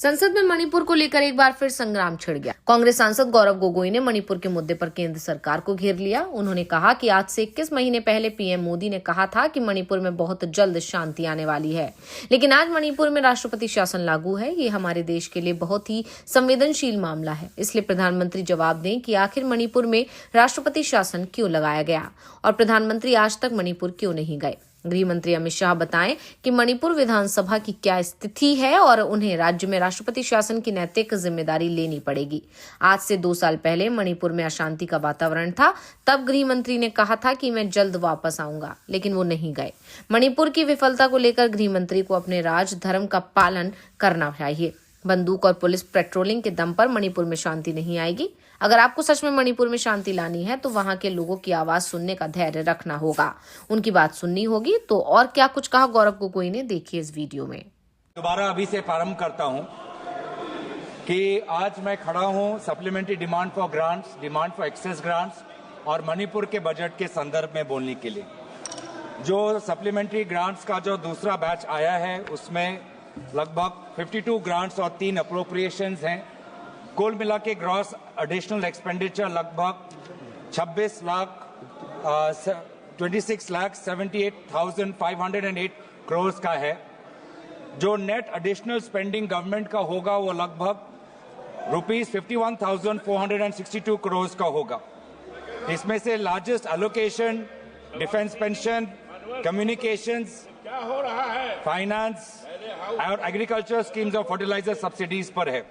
संसद में मणिपुर को लेकर एक बार फिर संग्राम छिड़ गया। कांग्रेस सांसद गौरव गोगोई ने मणिपुर के मुद्दे पर केंद्र सरकार को घेर लिया। उन्होंने कहा कि आज से 21 महीने पहले पीएम मोदी ने कहा था कि मणिपुर में बहुत जल्द शांति आने वाली है, लेकिन आज मणिपुर में राष्ट्रपति शासन लागू है। ये हमारे देश के लिए बहुत ही संवेदनशील मामला है, इसलिए प्रधानमंत्री जवाब दें कि आखिर मणिपुर में राष्ट्रपति शासन क्यों लगाया गया और प्रधानमंत्री आज तक मणिपुर क्यों नहीं गए। गृह मंत्री अमित शाह बताएं कि मणिपुर विधानसभा की क्या स्थिति है और उन्हें राज्य में राष्ट्रपति शासन की नैतिक जिम्मेदारी लेनी पड़ेगी। आज से 2 साल पहले मणिपुर में अशांति का वातावरण था, तब गृह मंत्री ने कहा था कि मैं जल्द वापस आऊंगा, लेकिन वो नहीं गए। मणिपुर की विफलता को लेकर गृह मंत्री को अपने राज धर्म का पालन करना चाहिए। बंदूक और पुलिस पेट्रोलिंग के दम पर मणिपुर में शांति नहीं आएगी। अगर आपको सच में मणिपुर में शांति लानी है तो वहां के लोगों की आवाज सुनने का धैर्य रखना होगा, उनकी बात सुननी होगी। तो और क्या कुछ कहा गौरव गोगोई ने, देखिए इस वीडियो में। दोबारा अभी से प्रारंभ करता हूं कि आज मैं खड़ा हूं supplementary demand for grants, demand for excess grants और मणिपुर के बजट के संदर्भ में बोलने के लिए। जो सप्लीमेंट्री ग्रांट्स का जो दूसरा बैच आया है उसमें लगभग 52 ग्रांट्स और 3 अप्रोप्रिएशंस हैं। कुल मिला के ग्रॉस एडिशनल एक्सपेंडिचर लगभग 26,78,508 करोड़ का है। जो नेट एडिशनल स्पेंडिंग गवर्नमेंट का होगा वो लगभग ₹51,462 करोड़ का होगा। इसमें से largest allocation defence pension, communications, finance और एग्रीकल्चर स्कीम्स और फर्टिलाइजर सब्सिडीज पर है।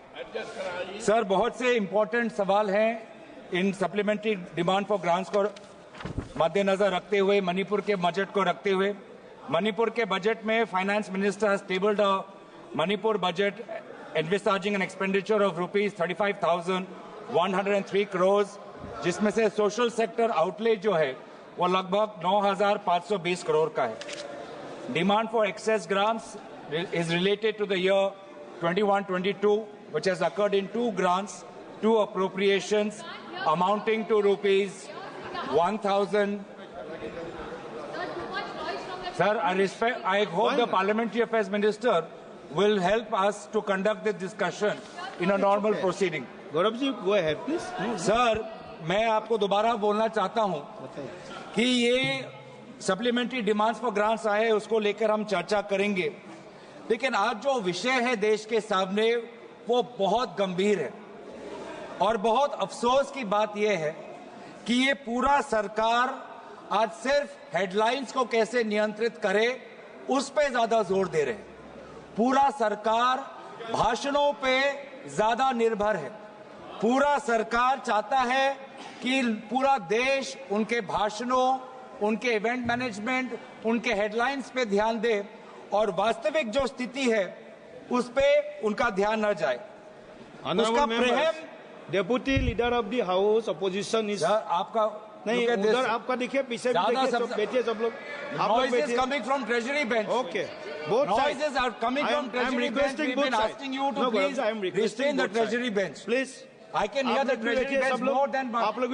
सर, बहुत से इंपॉर्टेंट सवाल हैं इन सप्लीमेंट्री डिमांड फॉर ग्रांट्स को मद्देनजर रखते हुए, मणिपुर के बजट को रखते हुए। मणिपुर के बजट में finance minister has tabled a Manipur budget envisaging an expenditure of ₹35,103 crore, जिसमें से सोशल सेक्टर आउटले जो है वो लगभग 9,520 करोड़ का है। Demand for excess grants is related to the year 21-22, which has occurred in 2 grants, 2 appropriations amounting to ₹1,000. Sir, I hope the Parliamentary Affairs Minister will help us to conduct this discussion in a normal proceeding. Gaurav ji, go ahead, please. Sir, मैं आपको दोबारा बोलना चाहता हूं कि ये supplementary demands for grants आए, उसको लेकर हम चर्चा करेंगे, लेकिन आज जो विषय है देश के सामने वो बहुत गंभीर है। और बहुत अफसोस की बात यह है कि ये पूरा सरकार आज सिर्फ हेडलाइंस को कैसे नियंत्रित करे उस पे ज्यादा जोर दे रहे हैं। पूरा सरकार भाषणों पे ज्यादा निर्भर है। पूरा सरकार चाहता है कि पूरा देश उनके भाषणों, उनके इवेंट मैनेजमेंट, उनके हेडलाइंस पे ध्यान दे और वास्तविक जो स्थिति है उस पे उनका ध्यान न जाए। उसका प्रेम deputy leader of the house opposition is आपका नहीं, उधर आपका देखिए, पीछे बैठिए सब लोग। Noises coming from Treasury bench. Okay, both noises are coming from Treasury bench. We've been asking you to please restrain the Treasury bench. Please, I can hear the Treasury bench more than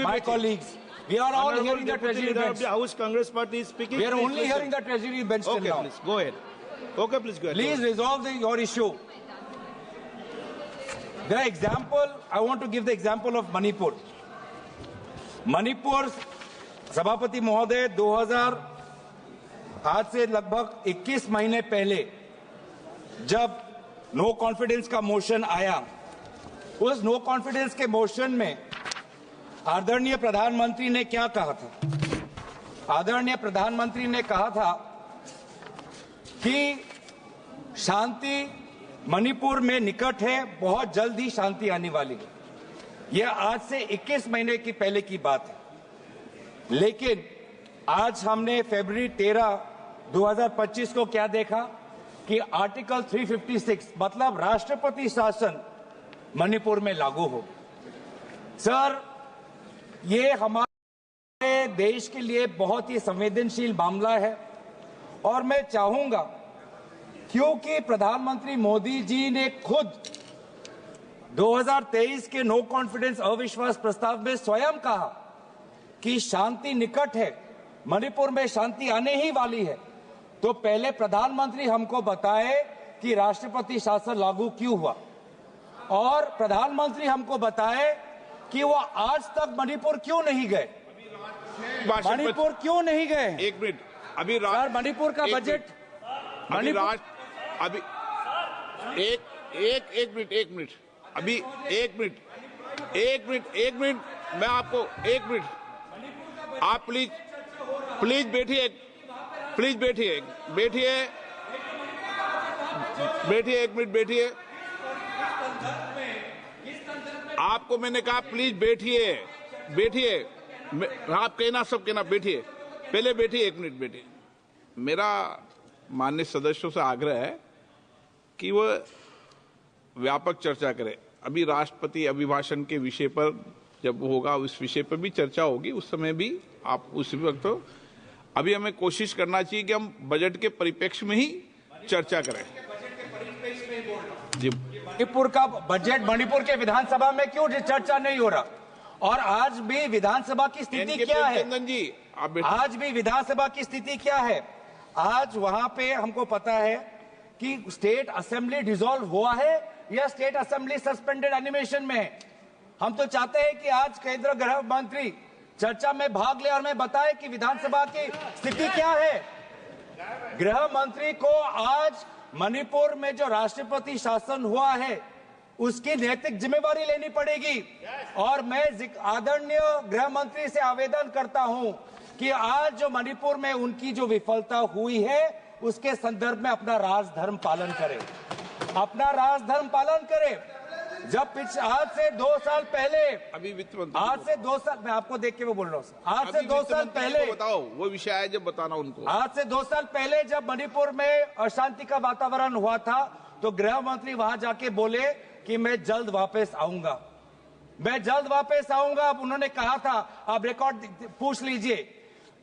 my colleagues. We are all hearing the Treasury bench. The House Congress Party is speaking. We are only hearing the Treasury bench till now. Please go ahead. Okay, please go ahead. Please resolve your issue. The example, I want to give the example of Manipur. Manipur सभापति महोदय 2000 आज से लगभग 21 महीने पहले जब no confidence का motion आया, उस नो कॉन्फिडेंस के मोशन में आदरणीय प्रधानमंत्री ने क्या कहा था? आदरणीय प्रधानमंत्री ने कहा था कि शांति मणिपुर में निकट है, बहुत जल्द ही शांति आने वाली है। यह आज से 21 महीने की पहले की बात है, लेकिन आज हमने फरवरी 13, 2025 को क्या देखा कि आर्टिकल 356 मतलब राष्ट्रपति शासन मणिपुर में लागू हो। सर, ये हमारे देश के लिए बहुत ही संवेदनशील मामला है और मैं चाहूंगा, क्योंकि प्रधानमंत्री मोदी जी ने खुद 2023 के नो कॉन्फिडेंस अविश्वास प्रस्ताव में स्वयं कहा कि शांति निकट है, मणिपुर में शांति आने ही वाली है, तो पहले प्रधानमंत्री हमको बताए कि राष्ट्रपति शासन लागू क्यों हुआ। और प्रधानमंत्री हमको बताए कि वो आज तक मणिपुर क्यों नहीं गए, मणिपुर क्यों नहीं गए? एक मिनट, अभी सर मणिपुर का बजट, अभी अभी एक मिनट अभी एक मिनट मैं आपको एक मिनट, आप प्लीज बैठिए एक मिनट बैठिए। आपको मैंने कहा प्लीज बैठिए, आप कहना सब कहना, बैठिए, पहले बैठिए, एक मिनट बैठिए। मेरा माननीय सदस्यों से आग्रह है कि वह व्यापक चर्चा करें। अभी राष्ट्रपति अभिभाषण के विषय पर जब होगा, उस विषय पर भी चर्चा होगी, उस समय भी आप उस वक्त तो अभी हमें कोशिश करना चाहिए कि हम बजट के परिप्रेक्ष्य में ही चर्चा करें। जी, मणिपुर का बजट, मणिपुर के विधानसभा में क्यों चर्चा नहीं हो रहा? और आज भी विधानसभा की स्थिति क्या है? चंदन जी, आप आज भी विधानसभा की स्थिति क्या है? आज वहां पे हमको पता है कि स्टेट असेंबली डिसॉल्व हुआ है या स्टेट असेंबली सस्पेंडेड एनिमेशन में है। हम तो चाहते हैं कि आज केंद्रीय गृह मंत्री चर्चा में भाग ले और हमें बताए कि विधानसभा की स्थिति क्या है। गृह मंत्री को आज मणिपुर में जो राष्ट्रपति शासन हुआ है उसकी नैतिक जिम्मेवारी लेनी पड़ेगी। और मैं आदरणीय गृह मंत्री से आवेदन करता हूं कि आज जो मणिपुर में उनकी जो विफलता हुई है उसके संदर्भ में अपना राजधर्म पालन करें, अपना राजधर्म पालन करें। जब आज से 2 साल पहले, अभी वित्त मंत्री, आज से 2 साल, मैं आपको देख के वो बोल रहा हूँ, आज से 2 साल पहले बताओ वो विषय है जब बताना उनको। आज से 2 साल पहले जब मणिपुर में अशांति का वातावरण हुआ था तो गृह मंत्री वहां जाके बोले कि मैं जल्द वापस आऊंगा, मैं जल्द वापस आऊंगा। अब उन्होंने कहा था, आप रिकॉर्ड पूछ लीजिए,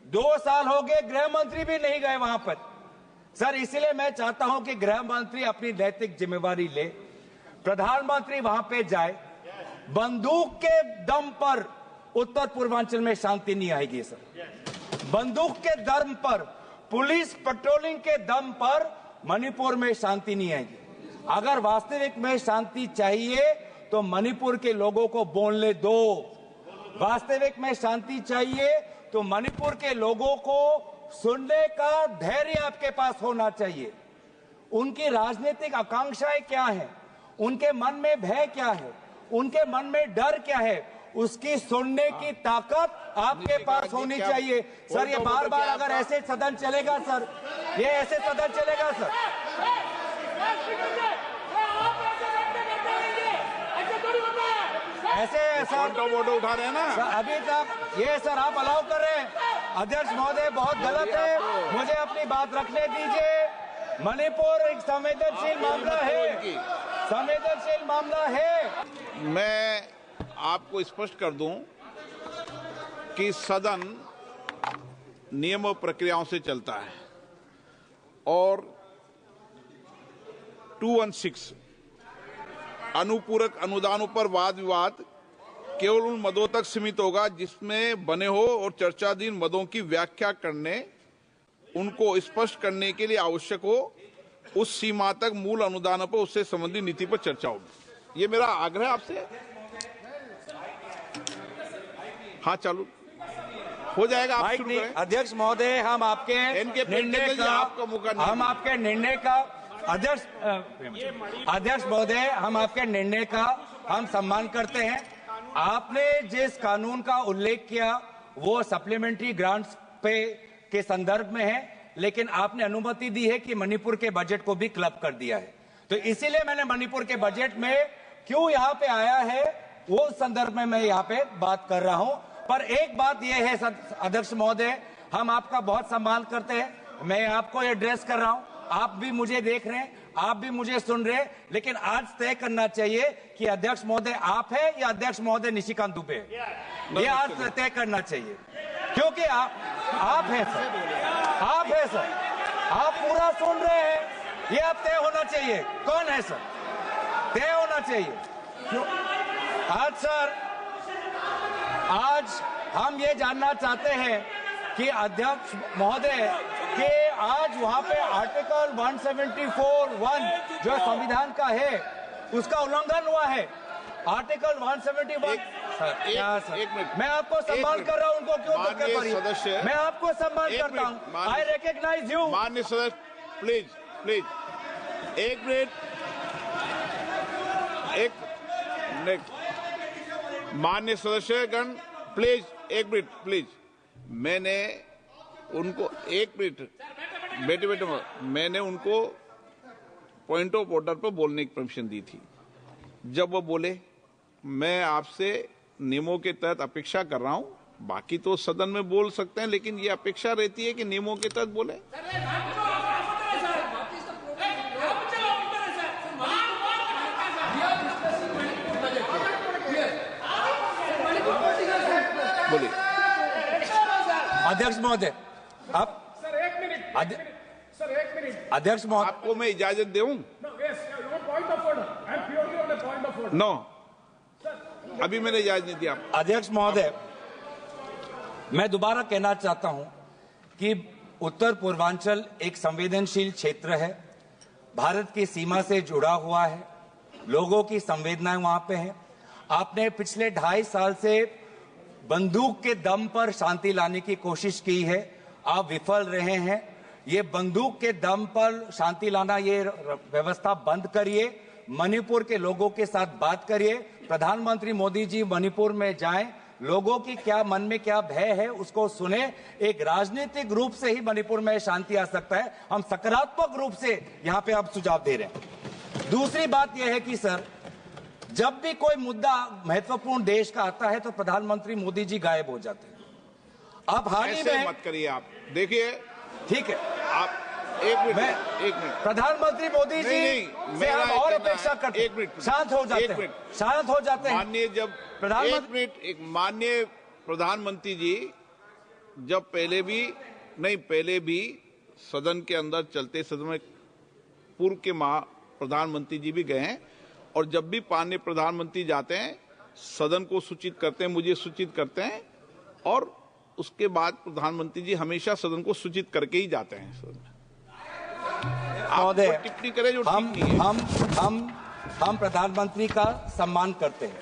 2 साल हो गए, गृह मंत्री भी नहीं गए वहां पर। सर इसीलिए मैं चाहता हूं कि गृह मंत्री अपनी नैतिक जिम्मेवारी ले, प्रधानमंत्री वहां पे जाए। बंदूक के दम पर उत्तर पूर्वांचल में शांति नहीं आएगी सर, बंदूक के दम पर, पुलिस पेट्रोलिंग के दम पर मणिपुर में शांति नहीं आएगी। अगर वास्तविक में शांति चाहिए तो मणिपुर के लोगों को बोलने दो। वास्तविक में शांति चाहिए तो मणिपुर के लोगों को सुनने का धैर्य आपके पास होना चाहिए। उनकी राजनीतिक आकांक्षाएं क्या है, उनके मन में भय क्या है, उनके मन में डर क्या है, उसकी सुनने की ताकत आपके पास होनी चाहिए। सर ये बार बार अगर ऐसे सदन चलेगा सर, ये ऐसे सदन चलेगा सर, ऐसे सर वोट उठा रहे हैं ना अभी तक ये सर आप अलाउ कर रहे हैं। अध्यक्ष महोदय बहुत गलत है, मुझे अपनी बात रखने दीजिए। मणिपुर एक संवेदनशील मामला है, संवेदनशील मामला है। मैं आपको स्पष्ट कर दूं कि सदन नियम और प्रक्रियाओं से चलता है और 216 अनुपूरक अनुदानों पर वाद विवाद केवल उन मदों तक सीमित होगा जिसमें बने हो और चर्चाधीन मदों की व्याख्या करने, उनको स्पष्ट करने के लिए आवश्यक हो, उस सीमा तक मूल अनुदानों पर उससे संबंधित नीति पर चर्चा होगी। ये मेरा आग्रह आपसे। हाँ चालू हो जाएगा, आप शुरू करें। अध्यक्ष महोदय हम आपके निर्णय का, आपका मौका नहीं, हम आपके निर्णय का अध्यक्ष महोदय हम आपके निर्णय का हम सम्मान करते हैं। आपने जिस कानून का उल्लेख किया वो सप्लीमेंट्री ग्रांट्स पे के संदर्भ में है, लेकिन आपने अनुमति दी है कि मणिपुर के बजट को भी क्लब कर दिया है, तो इसीलिए मैंने मणिपुर के बजट में क्यों यहाँ पे आया है वो संदर्भ में मैं यहाँ पे बात कर रहा हूँ। पर एक बात यह है अध्यक्ष महोदय, हम आपका बहुत सम्मान करते हैं, मैं आपको एड्रेस कर रहा हूँ, आप भी मुझे देख रहे हैं, आप भी मुझे सुन रहे हैं, लेकिन आज तय करना चाहिए कि अध्यक्ष महोदय आप है या अध्यक्ष महोदय निशिकांत दुबे, ये आज तय करना चाहिए, क्योंकि आप है सर, आप है सर, आप पूरा सुन रहे हैं, ये अब तय होना चाहिए कौन है सर, तय होना चाहिए। आज सर, आज हम ये जानना चाहते हैं कि अध्यक्ष महोदय कि आज वहां पे आर्टिकल 174(1) जो संविधान का है उसका उल्लंघन हुआ है। आर्टिकल 171। एक मिनट, मैं आपको सम्मान कर रहा हूं, उनको क्यों धक्के माननीय मारिए? सदस्य, मैं आपको सम्मान एक करता मिनट, हूं। I recognise you. माननीय सदस्य, प्लीज प्लीज, एक मिनट, एक नेक्स्ट, माननीय सदस्यगण प्लीज, एक मिनट प्लीज। मैंने उनको एक मिनट, बेटे मैंने उनको पॉइंट ऑफ ऑर्डर पर बोलने की परमिशन दी थी। जब वो बोले, मैं आपसे नियमों के तहत अपेक्षा कर रहा हूं, बाकी तो सदन में बोल सकते हैं, लेकिन ये अपेक्षा रहती है कि नियमों के तहत बोले। बोलिए अध्यक्ष महोदय, आप सर एक मिनट, सर एक मिनट, अध्यक्ष महोदय, आपको मैं इजाजत दूं? Point of order, I am purely on the point of order. No, अभी मैंने इजाजत नहीं दी आपको। अध्यक्ष महोदय, मैं दोबारा कहना चाहता हूं कि उत्तर पूर्वांचल एक संवेदनशील क्षेत्र है, भारत की सीमा से जुड़ा हुआ है, लोगों की संवेदनाएं वहां पे हैं। आपने पिछले 2.5 साल से बंदूक के दम पर शांति लाने की कोशिश की है, आप विफल रहे हैं। ये बंदूक के दम पर शांति लाना, ये व्यवस्था बंद करिए, मणिपुर के लोगों के साथ बात करिए। प्रधानमंत्री मोदी जी मणिपुर में जाएं, लोगों की क्या मन में क्या भय है उसको सुने। एक राजनीतिक रूप से ही मणिपुर में शांति आ सकता है, हम सकारात्मक रूप से यहाँ पे आप सुझाव दे रहे हैं। दूसरी बात यह है कि सर, जब भी कोई मुद्दा महत्वपूर्ण देश का आता है तो प्रधानमंत्री मोदी जी गायब हो जाते हैं। अब हाल ही में मत करिए आप, देखिए, ठीक है, आप एक मिनट, प्रधानमंत्री मोदी जी से हम और अपेक्षा करते हैं, एक मिनट, शांत हो जाते हैं, शांत हो जाते हैं। माननीय जब प्रधानमंत्री, एक माननीय प्रधानमंत्री जी जब पहले भी सदन के अंदर चलते सदन में पूर्व के प्रधानमंत्री जी भी गए हैं, और जब भी माननीय प्रधानमंत्री जाते हैं सदन को सूचित करते हैं, मुझे सूचित करते हैं, और उसके बाद प्रधानमंत्री जी हमेशा सदन को सूचित करके ही जाते हैं सदन में। आप टिप्पणी करें जो ठीक नहीं है। हम प्रधानमंत्री का सम्मान करते हैं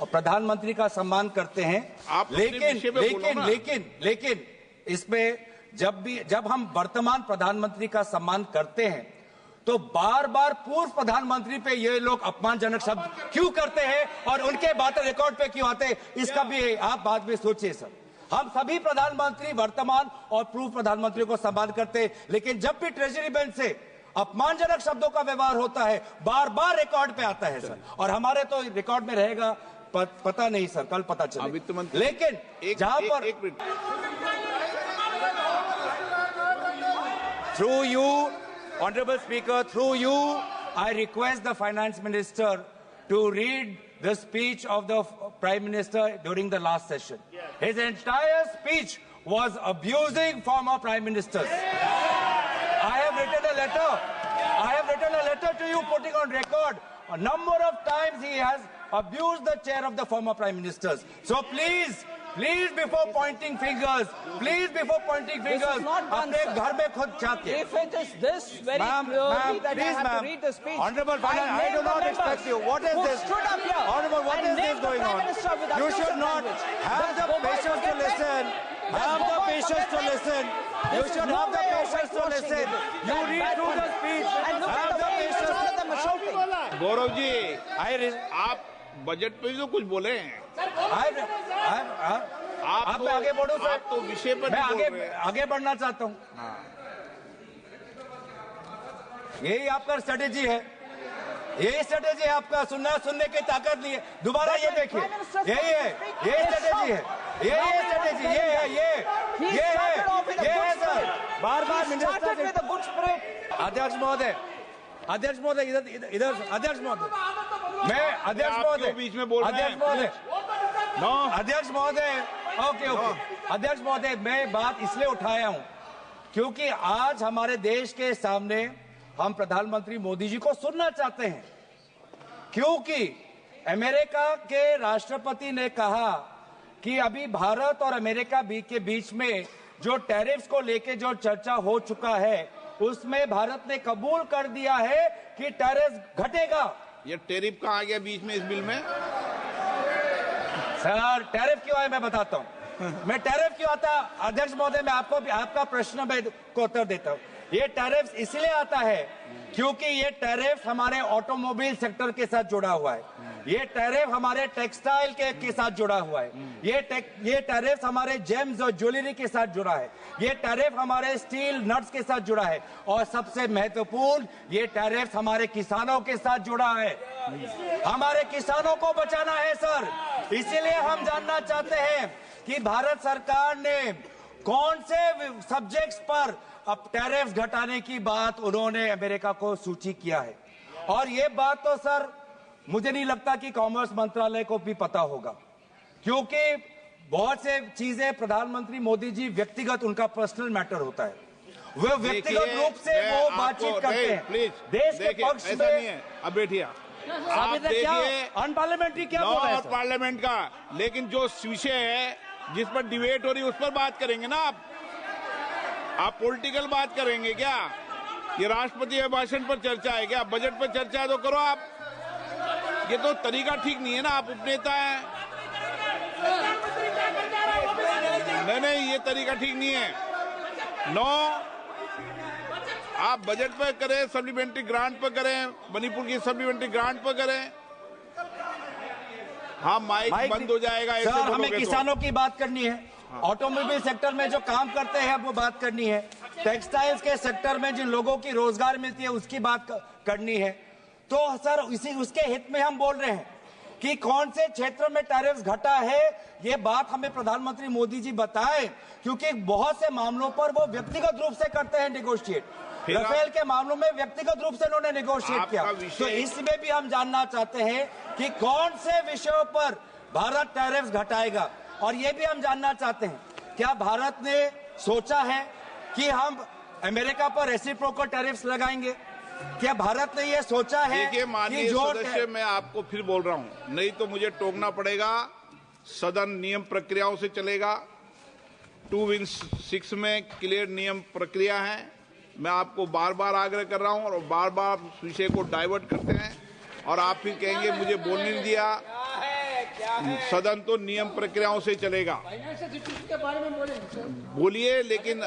और प्रधानमंत्री का सम्मान करते हैं, आप लेकिन इसमें जब हम वर्तमान प्रधानमंत्री का सम्मान करते हैं तो बार बार पूर्व प्रधानमंत्री पे ये लोग अपमानजनक शब्द क्यों करते हैं और उनके बातें रिकॉर्ड पे क्यों आते हैं, इसका भी आप बाद में सोचिए सर। हम सभी प्रधानमंत्री वर्तमान और पूर्व प्रधानमंत्री को सम्मान करते हैं, लेकिन जब भी ट्रेजरी बेंच से अपमानजनक शब्दों का व्यवहार होता है बार बार रिकॉर्ड पे आता है सर, और हमारे तो रिकॉर्ड में रहेगा, पता नहीं सर, कल पता चले। वित्त मंत्री, लेकिन जहां पर एक minute, through you Honorable Speaker, through you, I request the Finance Minister to read the speech of the Prime Minister during the last session. His entire speech was abusing former Prime Ministers. I have written a letter to you putting on record a number of times he has abused the chair of the former Prime Ministers. So please, before pointing fingers, अपने घर में खुद झांकिए। If it is this very clearly that I have to read the speech, Honorable Finance, I do not expect you. What is this? Stood up here. Honorable, what is this going on? You should not have the patience to listen. Have the patience to listen. You should have the patience to listen. You read through the speech. Have the patience. Gaurav ji, आप budget पे भी तो कुछ बोले हैं। आप मैं आगे बढ़ूं सर, आप तो विषय पर मैं बोल रहे हैं। आगे बढ़ना चाहता हूं। यही आपका स्ट्रेटेजी है, यही स्ट्रेटेजी है आपका, सुनने की ताकत नहीं है। दोबारा ये देखिए, यही है, यही स्ट्रेटेजी है, यही स्ट्रेटेजी, ये है सर। बार मिनिस्टर, अध्यक्ष महोदय, इधर अध्यक्ष महोदय, मैं अध्यक्ष महोदय बीच में बोल रहे हैं। अध्यक्ष महोदय, ओके, अध्यक्ष महोदय, मैं बात इसलिए उठाया हूं क्योंकि आज हमारे देश के सामने हम प्रधानमंत्री मोदी जी को सुनना चाहते हैं, क्योंकि अमेरिका के राष्ट्रपति ने कहा कि अभी भारत और अमेरिका के बीच में जो टैरिफ्स को लेके जो चर्चा हो चुका है उसमें भारत ने कबूल कर दिया है कि टैरिफ घटेगा ये टैरिफ कहाँ आ गया बीच में इस बिल में? सर टैरिफ क्यों आया मैं बताता हूँ। मैं टैरिफ क्यों आता, अध्यक्ष महोदय मैं आपको भी आपका प्रश्न मैं को उत्तर देता हूँ। ये टैरिफ इसलिए आता है क्योंकि ये टैरिफ हमारे ऑटोमोबाइल सेक्टर के साथ जुड़ा हुआ है, ये टैरिफ हमारे टेक्सटाइल के साथ जुड़ा हुआ है, ये टैरिफ हमारे जेम्स और ज्वेलरी के साथ जुड़ा है, ये टैरिफ हमारे स्टील नट्स के साथ जुड़ा है, और सबसे महत्वपूर्ण ये टैरिफ हमारे किसानों के साथ जुड़ा है। हमारे किसानों को बचाना है सर, इसीलिए हम जानना चाहते हैं कि भारत सरकार ने कौन से सब्जेक्ट्स पर अब टैरिफ घटाने की बात उन्होंने अमेरिका को सूची किया है। और ये बात तो सर मुझे नहीं लगता कि कॉमर्स मंत्रालय को भी पता होगा, क्योंकि बहुत से चीजें प्रधानमंत्री मोदी जी व्यक्तिगत उनका पर्सनल मैटर होता है, वो व्यक्तिगत रूप से वो बातचीत करते हैं। प्लीज देश के पक्ष ऐसा नहीं है। अब बैठिए आप देखिए अनपार्लियामेंट्री क्या बोल रहे हैं और पार्लियामेंट का, लेकिन जो विषय है जिस पर डिबेट हो रही है उस पर बात करेंगे ना आप पॉलिटिकल बात करेंगे क्या? ये राष्ट्रपति अभिभाषण पर चर्चा है क्या? बजट पर चर्चा है तो करो आप, ये तो तरीका ठीक नहीं है ना। आप उपनेता हैं, नहीं ये तरीका ठीक नहीं है। आप बजट पर करें, सप्लीमेंट्री ग्रांट पर करें, मणिपुर की सप्लीमेंट्री ग्रांट पर करें। हाँ माइक बंद हो जाएगा। सर हमें किसानों की बात करनी है, ऑटोमोबाइल सेक्टर में जो काम करते हैं वो बात करनी है, टेक्सटाइल्स के सेक्टर में जिन लोगों की रोजगार मिलती है उसकी बात करनी है। तो सर उसके हित में हम बोल रहे हैं कि कौन से क्षेत्र में टैरिफ घटा है, ये बात हमें प्रधानमंत्री मोदी जी बताएं, क्योंकि बहुत से मामलों पर वो व्यक्तिगत रूप से करते हैं नेगोशिएट। राफेल के मामलों में व्यक्तिगत रूप से उन्होंने नेगोशिएट किया, तो इसमें भी हम जानना चाहते हैं कि कौन से विषयों पर भारत टैरिफ घटाएगा। और ये भी हम जानना चाहते हैं क्या भारत ने सोचा है कि हम अमेरिका पर रेसिप्रोकल टैरिफ्स लगाएंगे? क्या भारत ने ये सोचा है? देखिए माननीय सदस्य, मैं आपको फिर बोल रहा हूं, नहीं तो मुझे टोकना पड़ेगा। सदन नियम प्रक्रियाओं से चलेगा, 2-6 में क्लियर नियम प्रक्रिया है। मैं आपको बार बार आग्रह कर रहा हूं और बार बार विषय को डाइवर्ट करते हैं और आप फिर कहेंगे मुझे बोलने नहीं दिया। सदन तो नियम प्रक्रियाओं से चलेगा, बोलिए। लेकिन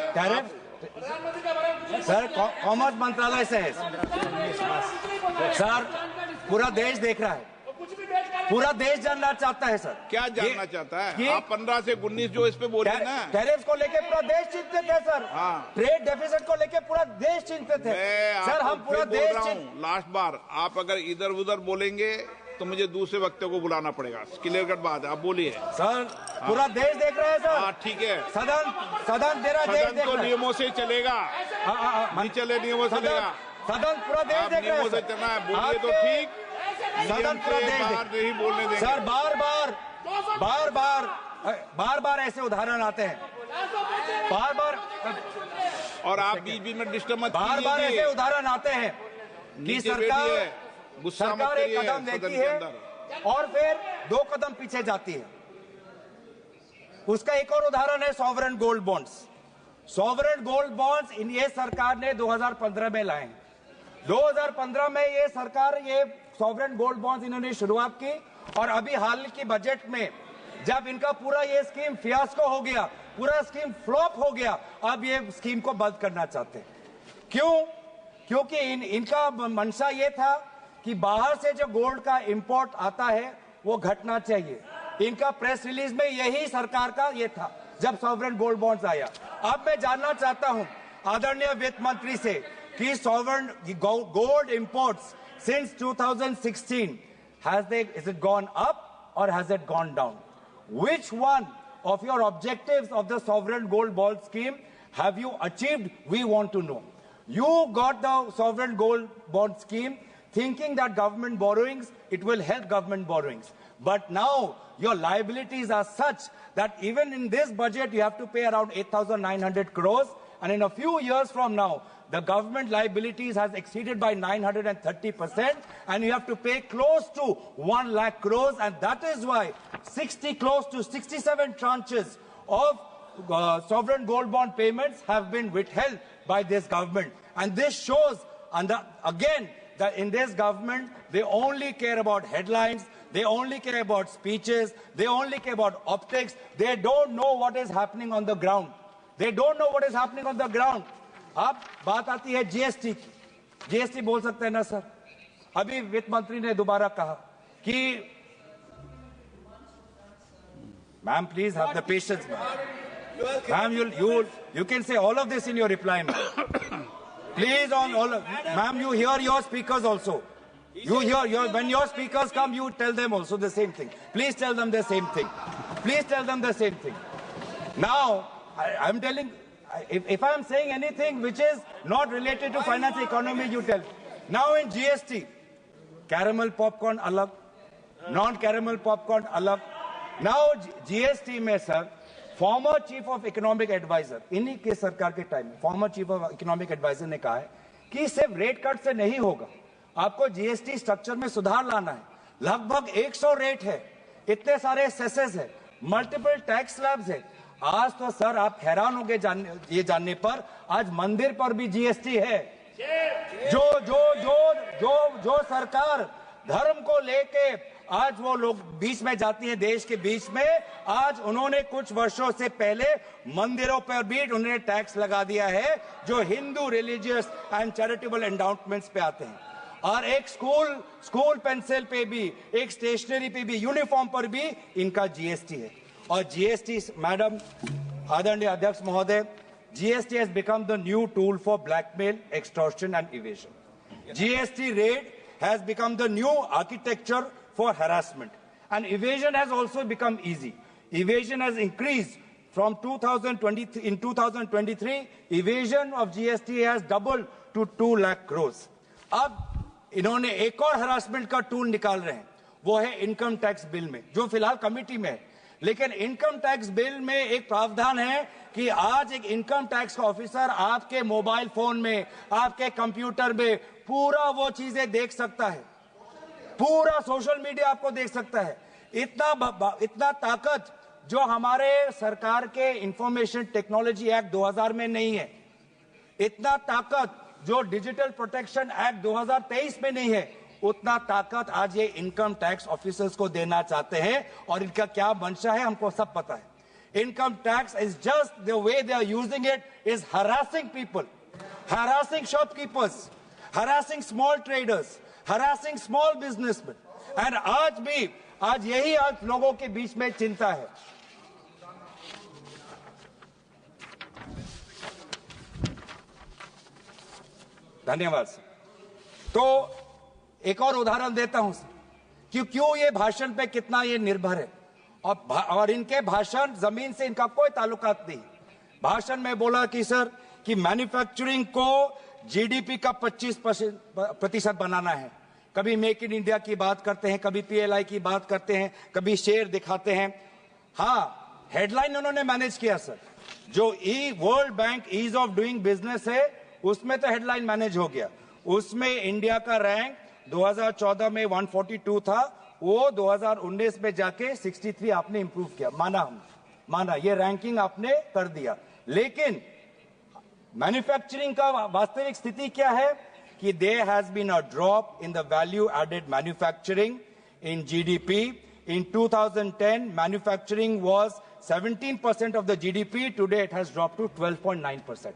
सर कॉमर्स मंत्रालय से है सर, पूरा देश देख रहा है, पूरा देश जानना चाहता है सर। क्या जानना चाहता है? आप 15 से 19 जो इस पे बोले ना, टैरिफ को लेके पूरा देश चिंतित है सर। हाँ। ट्रेड डेफिसिट को लेके पूरा देश चिंतित है सर। हम पूरा देश लास्ट बार आप अगर इधर उधर बोलेंगे तो मुझे दूसरे वक्तव्य को बुलाना पड़ेगा। क्लियर कट बात है, आप बोलिए सर। पूरा देश देख रहा है सर। हाँ ठीक है, सदन तेरा देश देख तो नियमों से चलेगा, नहीं चले नियमों से चलेगा। सदन पूरा देश देख रहा है, चलना है। बोलिए तो ठीक, सदन पूरा देश नहीं बोलने देंगे सर। बार बार ऐसे उदाहरण आते हैं, बार और आप बीच में डिस्टर्ब मत कीजिए। बार ऐसे उदाहरण आते हैं कि सरकार एक कदम लेती है और फिर 2 कदम पीछे जाती है। उसका एक और उदाहरण है sovereign gold bonds. Sovereign gold bonds ये सरकार ने 2015 में लाए। 2015 में ये सरकार ये सॉवरेन गोल्ड बॉन्ड्स इन्होंने शुरुआत की, और अभी हाल की बजट में जब इनका पूरा ये स्कीम फियास्को हो गया, पूरा स्कीम फ्लॉप हो गया, अब ये स्कीम को बंद करना चाहते हैं। क्यों? क्योंकि इनका मंशा ये था कि बाहर से जो गोल्ड का इंपोर्ट आता है वो घटना चाहिए। इनका प्रेस रिलीज में यही सरकार का ये था जब सॉवरेन गोल्ड बॉन्ड्स आया। अब मैं जानना चाहता हूं आदरणीय वित्त मंत्री से कि sovereign gold imports since 2016 is it gone up or has it gone down? Which one of your objectives of the sovereign gold bond scheme have you achieved? We want to know. You got the sovereign gold bond scheme thinking that government borrowings, it will help government borrowings. But now your liabilities are such that even in this budget you have to pay around 8,900 crores, and in a few years from now the government liabilities has exceeded by 930%, and you have to pay close to 1 lakh crores, and that is why close to 67 tranches of sovereign gold bond payments have been withheld by this government. And this shows, again, in this government, they only care about headlines, they only care about speeches, they only care about optics. They don't know what is happening on the ground. They don't know what is happening on the ground. अब बात आती है GST की. GST बोल सकते हैं ना sir? अभी वित्त मंत्री ने दोबारा कहा कि ma'am please have the patience ma'am. You can say all of this in your reply, ma'am. Please, on all of, ma'am, you hear your speakers also. You hear when your speakers come, you tell them also the same thing. Please tell them the same thing. Please tell them the same thing. Now, I'm telling, if I'm saying anything which is not related to finance economy, you tell. Now in GST, caramel popcorn alag, non-caramel popcorn alag. Now GST में sir former chief of economic adviser, इन्हीं के सरकार के time में former chief of economic adviser ने कहा है कि सिर्फ रेट कट से नहीं होगा, आपको जीएसटी स्ट्रक्चर में सुधार लाना है. लगभग 100 रेट है, इतने सारे सेसेस है, मल्टीपल टैक्स स्लैब्स है. आज तो सर आप हैरान होंगे ये जानने पर, आज मंदिर पर भी जीएसटी है. जो सरकार धर्म को लेके आज वो लोग बीच में जाती है, देश के बीच में, आज उन्होंने कुछ वर्षों से पहले मंदिरों पर भी उन्होंने टैक्स लगा दिया है जो Hindu religious and charitable endowments पे आते हैं. और एक स्कूल पेंसिल पे भी, एक स्टेशनरी पे भी, यूनिफॉर्म पर भी इनका जीएसटी है. और जीएसटी मैडम आदरणीय अध्यक्ष महोदय, GST has become the new tool for blackmail, extortion and evasion. GST rate has become the new architecture for harassment, and evasion has also become easy. Evasion has increased from 2020. In 2023, evasion of GST has doubled to 2 lakh crores. अब इन्होंने एक और harassment का tool निकाल रहे हैं, वो है इनकम टैक्स बिल में, जो फिलहाल कमिटी में है. लेकिन इनकम टैक्स बिल में एक प्रावधान है कि आज एक इनकम टैक्स का ऑफिसर आपके मोबाइल फोन में, आपके कंप्यूटर में पूरा वो चीजें देख सकता है, पूरा सोशल मीडिया आपको देख सकता है. इतना ताकत जो हमारे सरकार के इंफॉर्मेशन टेक्नोलॉजी एक्ट 2000 में नहीं है, इतना ताकत जो डिजिटल प्रोटेक्शन एक्ट 2023 में नहीं है, उतना ताकत आज ये इनकम टैक्स ऑफिसर्स को देना चाहते हैं. और इनका क्या मंशा है हमको सब पता है. Income tax is just the way they are using it is harassing people, harassing shopkeepers, harassing small traders, harassing small businessmen. And आज यही आज लोगों के बीच में चिंता है. धन्यवाद सर. तो एक और उदाहरण देता हूं सर कि क्यों ये भाषण पे कितना ये निर्भर है. और इनके भाषण जमीन से इनका कोई ताल्लुकात नहीं. भाषण में बोला कि सर कि मैन्युफैक्चरिंग को जीडीपी का 25% बनाना है. कभी मेक इन इंडिया की बात करते हैं, कभी पीएलआई की बात करते हैं, कभी शेयर दिखाते हैं. हाँ, हेडलाइन उन्होंने मैनेज किया सर. जो World Bank ease of doing business है, उसमें तो हेडलाइन मैनेज हो गया. उसमें इंडिया का रैंक 2014 में 142 था, वो 2019 में जाके 63 आपने इंप्रूव किया. माना ये रैंकिंग आपने कर दिया. लेकिन मैन्युफैक्चरिंग का वास्तविक स्थिति क्या है कि there has been a drop in the value added manufacturing in GDP. In 2010 manufacturing was 17% of the GDP. Today it has drop to 12.9%.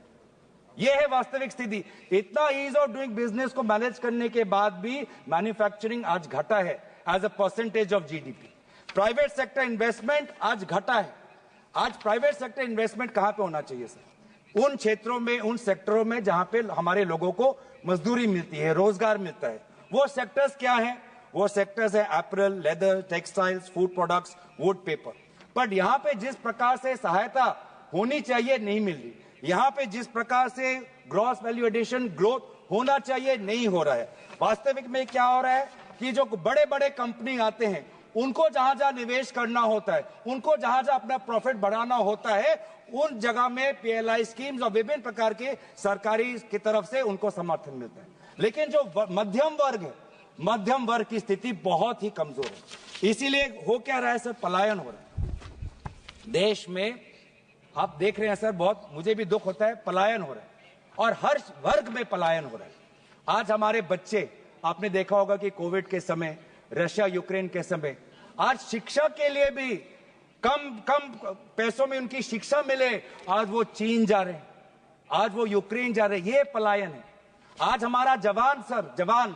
ये है वास्तविक स्थिति. इतना ईज ऑफ डूइंग बिजनेस को मैनेज करने के बाद भी मैन्युफैक्चरिंग आज घटा है as a percentage of GDP. Private sector investment आज घटा है. आज प्राइवेट सेक्टर इन्वेस्टमेंट कहां पे होना चाहिए सर? उन क्षेत्रों में, उन सेक्टरों में जहां पे हमारे लोगों को मजदूरी मिलती है, रोजगार मिलता है. वो सेक्टर्स क्या हैं? वो सेक्टर्स है apparel, leather, textiles, food products, would, paper. But यहां पे जिस प्रकार से सहायता होनी चाहिए नहीं मिल रही. यहां पे जिस प्रकार से ग्रॉस वैल्यू एडिशन ग्रोथ होना चाहिए नहीं हो रहा है. वास्तविक में क्या हो रहा है कि जो बड़े बड़े कंपनी आते हैं, उनको जहां जहां निवेश करना होता है, उनको जहां जहां अपना प्रॉफिट बढ़ाना होता है, उन जगह में पीएलआई स्कीम्स और विभिन्न प्रकार के सरकारी की तरफ से उनको समर्थन मिलता है. लेकिन जो मध्यम वर्ग है, मध्यम वर्ग की स्थिति बहुत ही कमजोर है. इसीलिए हो क्या रहा है सर? पलायन हो रहा है देश में. आप देख रहे हैं सर, बहुत मुझे भी दुख होता है, पलायन हो रहा है और हर वर्ग में पलायन हो रहा है. आज हमारे बच्चे आपने देखा होगा कि कोविड के समय, रशिया यूक्रेन के समय, आज शिक्षा के लिए भी कम पैसों में उनकी शिक्षा मिले, आज वो चीन जा रहे हैं, आज वो यूक्रेन जा रहे हैं। ये पलायन है। आज हमारा जवान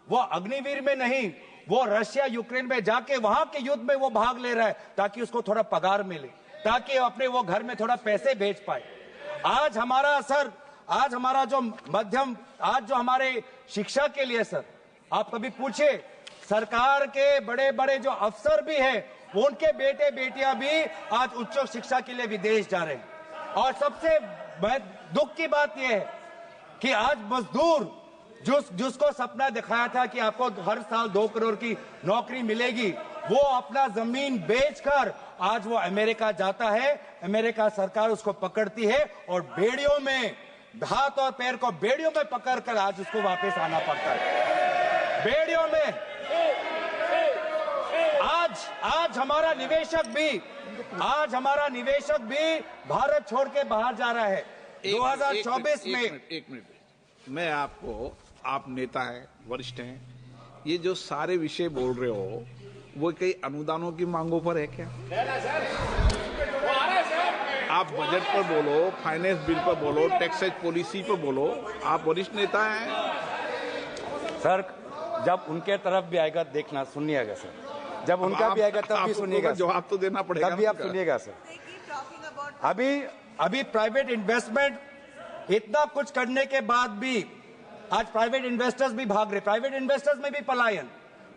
वो अग्निवीर में नहीं, वो रशिया यूक्रेन में जाके वहां के युद्ध में वो भाग ले रहा है ताकि उसको थोड़ा पगार मिले, ताकि अपने वो घर में थोड़ा पैसे भेज पाए। आज हमारा जो मध्यम, आज जो हमारे शिक्षा के लिए सर, आप कभी पूछे सरकार के बड़े बड़े जो अफसर भी हैं, उनके बेटे बेटियां भी आज उच्च शिक्षा के लिए विदेश जा रहे हैं। और सबसे दुख की बात यह है कि आज मजदूर जिसको सपना दिखाया था कि आपको हर साल 2 करोड़ की नौकरी मिलेगी, वो अपना जमीन बेचकर आज वो अमेरिका जाता है। अमेरिका सरकार उसको पकड़ती है और बेड़ियों में, हाथ और पैर को बेड़ियों में पकड़कर आज उसको वापस आना पड़ता है, बेड़ियों में। आज हमारा निवेशक भी भारत छोड़ के बाहर जा रहा है 2024 में। एक मिनट, मैं आपको, आप नेता हैं, वरिष्ठ हैं, ये जो सारे विषय बोल रहे हो वो कई अनुदानों की मांगों पर है क्या? आप बजट पर बोलो, फाइनेंस बिल पर बोलो, टैक्सेज पॉलिसी पर बोलो, आप वरिष्ठ नेता हैं। सर, जब उनके तरफ भी आएगा देखना, सुनिएगा सर, जब उनका भी आएगा तब भी सुनिएगा, जवाब तो देना पड़ेगा, तब भी आप सुनिएगा सर। अभी प्राइवेट इन्वेस्टमेंट, इतना कुछ करने के बाद भी आज प्राइवेट इन्वेस्टर्स भी भाग रहे, प्राइवेट इन्वेस्टर्स में भी पलायन,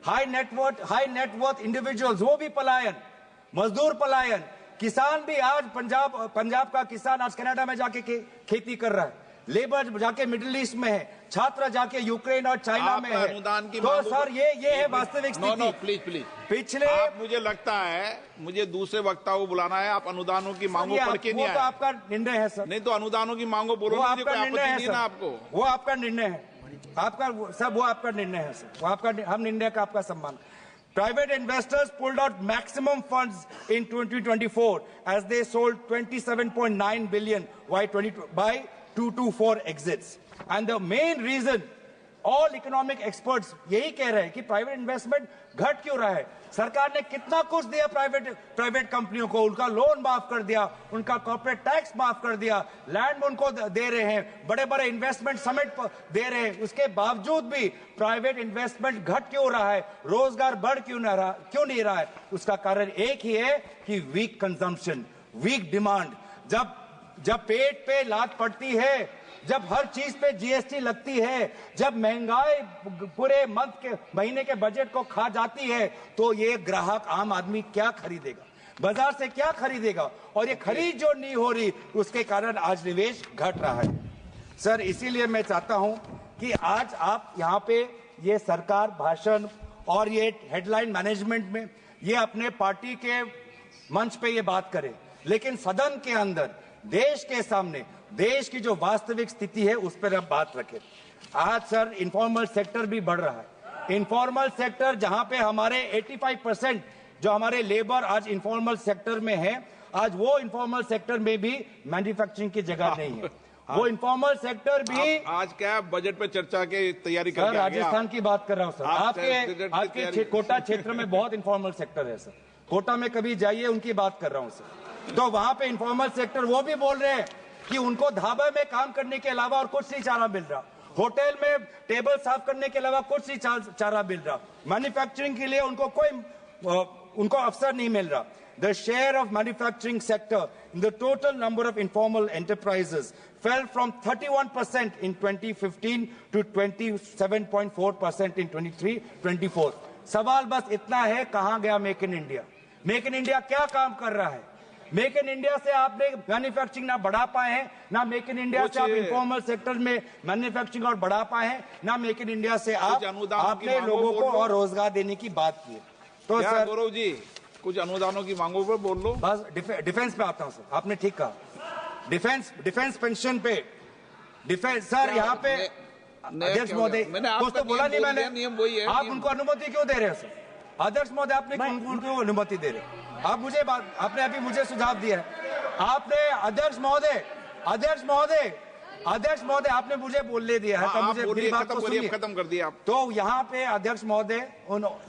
हाई नेटवर्थ इंडिविजुअल्स वो भी पलायन, मजदूर पलायन, किसान भी आज पंजाब का किसान आज कनाडा में जाके खेती कर रहा है, लेबर जाके मिडिल ईस्ट में है, छात्र जाके यूक्रेन और चाइना में है। तो सर ये है वास्तविक स्थिति। प्लीज पिछले मुझे लगता है मुझे दूसरे वक्ता को बुलाना है। आप अनुदानों की मांगों पर के नहीं आए। वो तो आपका निर्णय है सर। नहीं तो अनुदानों की मांगों बोलो, वो आपका निर्णय है सर। आपको वो आपका निर्णय है, वो आपका निर्णय है सर, वो आपका, हम निर्णय का आपका सम्मान। Private investors pulled out maximum funds in 2024 as they sold 27.9 billion by 224 exits. And the main reason, all economic experts यही कह रहे हैं कि प्राइवेट इन्वेस्टमेंट घट क्यों रहा है। सरकार ने कितना कुछ दिया प्राइवेट कंपनियों को, उनका लोन माफ कर दिया, उनका कॉर्पोरेट टैक्स माफ कर दिया, लैंड उनको दे रहे हैं, बड़े बड़े इन्वेस्टमेंट समिट दे रहे हैं। उसके बावजूद भी प्राइवेट इन्वेस्टमेंट घट क्यों रहा है, रोजगार बढ़ क्यों नहीं रहा है? उसका कारण एक ही है कि वीक कंजम्पशन, वीक डिमांड। जब पेट पे लात पड़ती है, जब हर चीज पे जीएसटी लगती है, जब महंगाई पूरे महीने के बजट को खा जाती है, तो ये ग्राहक, आम आदमी क्या खरीदेगा, बाजार से क्या खरीदेगा? और ये खरीद जो नहीं हो रही, उसके कारण आज निवेश घट रहा है। सर, इसीलिए मैं चाहता हूं कि आज आप यहाँ पे ये सरकार भाषण और ये हेडलाइन मैनेजमेंट में ये अपने पार्टी के मंच पे ये बात करें, लेकिन सदन के अंदर देश के सामने देश की जो वास्तविक स्थिति है उस पर अब बात रखें। आज सर इनफॉर्मल सेक्टर भी बढ़ रहा है। इनफॉर्मल सेक्टर जहां पे हमारे 85% जो हमारे लेबर आज इनफॉर्मल सेक्टर में है, आज वो इनफॉर्मल सेक्टर में भी मैन्युफैक्चरिंग की जगह नहीं है। वो इनफॉर्मल सेक्टर भी आज क्या बजट पे चर्चा की तैयारी कर राजस्थान की बात कर रहा हूँ सर। आपके कोटा क्षेत्र में बहुत इनफॉर्मल सेक्टर है सर। कोटा में कभी जाइए, उनकी बात कर रहा हूँ सर। तो वहां पे इनफॉर्मल सेक्टर वो भी बोल रहे हैं कि उनको ढाबा में काम करने के अलावा और कुछ नहीं चारा मिल रहा, होटल में टेबल साफ करने के अलावा कुछ नहीं चारा मिल रहा, मैन्युफैक्चरिंग के लिए उनको अवसर नहीं मिल रहा। The share of manufacturing sector in the total number of informal enterprises fell from 31% in 2015 to 27.4% in 23-24। सवाल बस इतना है, कहां गया make in India? Make in India क्या काम कर रहा है? मेक इन इंडिया से आपने मैन्युफैक्चरिंग ना बढ़ा पाए हैं, ना मेक इन इंडिया से आप इनफॉर्मल सेक्टर में मैन्युफैक्चरिंग और बढ़ा पाए हैं, ना मेक इन इंडिया से आपने लोगों को और रोजगार देने की बात की है। तो सर गौरव जी, कुछ अनुदानों की मांगों पर बोल लो। बस डिफेंस पे आता हूं सर, आपने ठीक कहा, डिफेंस पेंशन पे सर यहाँ पे अध्यक्ष महोदय कुछ तो बोला नहीं मैंने, नियम वही है। आप उनको अनुमति क्यों दे रहे हैं सर? अध्यक्ष महोदय आपने उनको अनुमति दे रहे? आपने अभी मुझे सुझाव दिया है, आपने अध्यक्ष महोदय अध्यक्ष महोदय, आपने मुझे बोलने दिया है तो आप मुझे मेरी बोलिए, बात खत्म को करिए, सुनिए। खत्म कर दिया आप। तो यहाँ पे अध्यक्ष महोदय,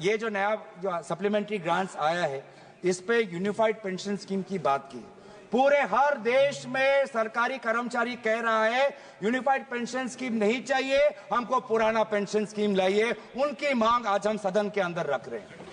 ये जो नया जो सप्लीमेंट्री ग्रांट्स आया है, इस पे यूनिफाइड पेंशन स्कीम की बात की। पूरे हर देश में सरकारी कर्मचारी कह रहा है यूनिफाइड पेंशन स्कीम नहीं चाहिए, हमको पुराना पेंशन स्कीम लाइए। उनकी मांग आज हम सदन के अंदर रख रहे हैं।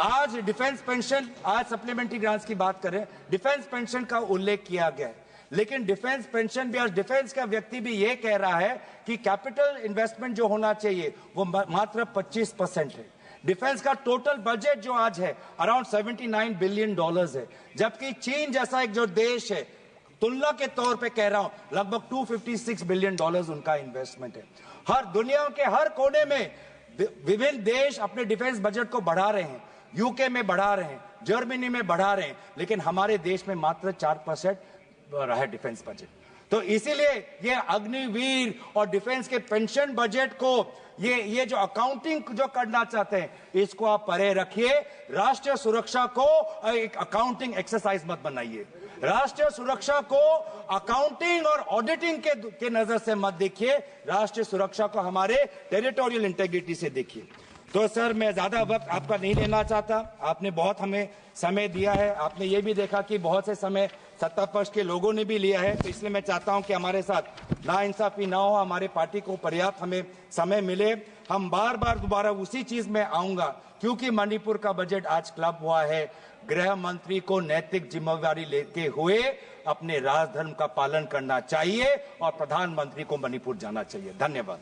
आज डिफेंस पेंशन, आज सप्लीमेंट्री ग्रांट्स की बात करें, डिफेंस पेंशन का उल्लेख किया गया है, लेकिन डिफेंस पेंशन भी, आज डिफेंस का व्यक्ति भी ये कह रहा है कि कैपिटल इन्वेस्टमेंट जो होना चाहिए वो मात्र 25% है। डिफेंस का टोटल बजट जो आज है अराउंड $79 बिलियन है, जबकि चीन जैसा एक जो देश है, तुलना के तौर पे कह रहा हूं, लगभग $256 बिलियन उनका इन्वेस्टमेंट है। हर दुनिया के हर कोने में विभिन्न देश अपने डिफेंस बजट को बढ़ा रहे हैं, यूके में बढ़ा रहे हैं, जर्मनी में बढ़ा रहे हैं, लेकिन हमारे देश में मात्र 4% रहा है डिफेंस बजट। तो इसीलिए ये अग्निवीर और डिफेंस के पेंशन बजट को, ये जो अकाउंटिंग जो करना चाहते हैं, इसको आप परे रखिए। राष्ट्रीय सुरक्षा को एक अकाउंटिंग एक्सरसाइज मत बनाइए। राष्ट्रीय सुरक्षा को अकाउंटिंग और ऑडिटिंग के नजर से मत देखिए। राष्ट्रीय सुरक्षा को हमारे टेरिटोरियल इंटेग्रिटी से देखिए। तो सर, मैं ज्यादा वक्त आपका नहीं लेना चाहता, आपने बहुत हमें समय दिया है। आपने ये भी देखा कि बहुत से समय सत्ता पक्ष के लोगों ने भी लिया है, तो इसलिए मैं चाहता हूं कि हमारे साथ नाइंसाफी ना हो, हमारे पार्टी को पर्याप्त हमें समय मिले। हम बार बार दोबारा उसी चीज में आऊंगा, क्योंकि मणिपुर का बजट आज क्लब हुआ है। गृह मंत्री को नैतिक जिम्मेदारी लेते हुए अपने राजधर्म का पालन करना चाहिए और प्रधानमंत्री को मणिपुर जाना चाहिए। धन्यवाद।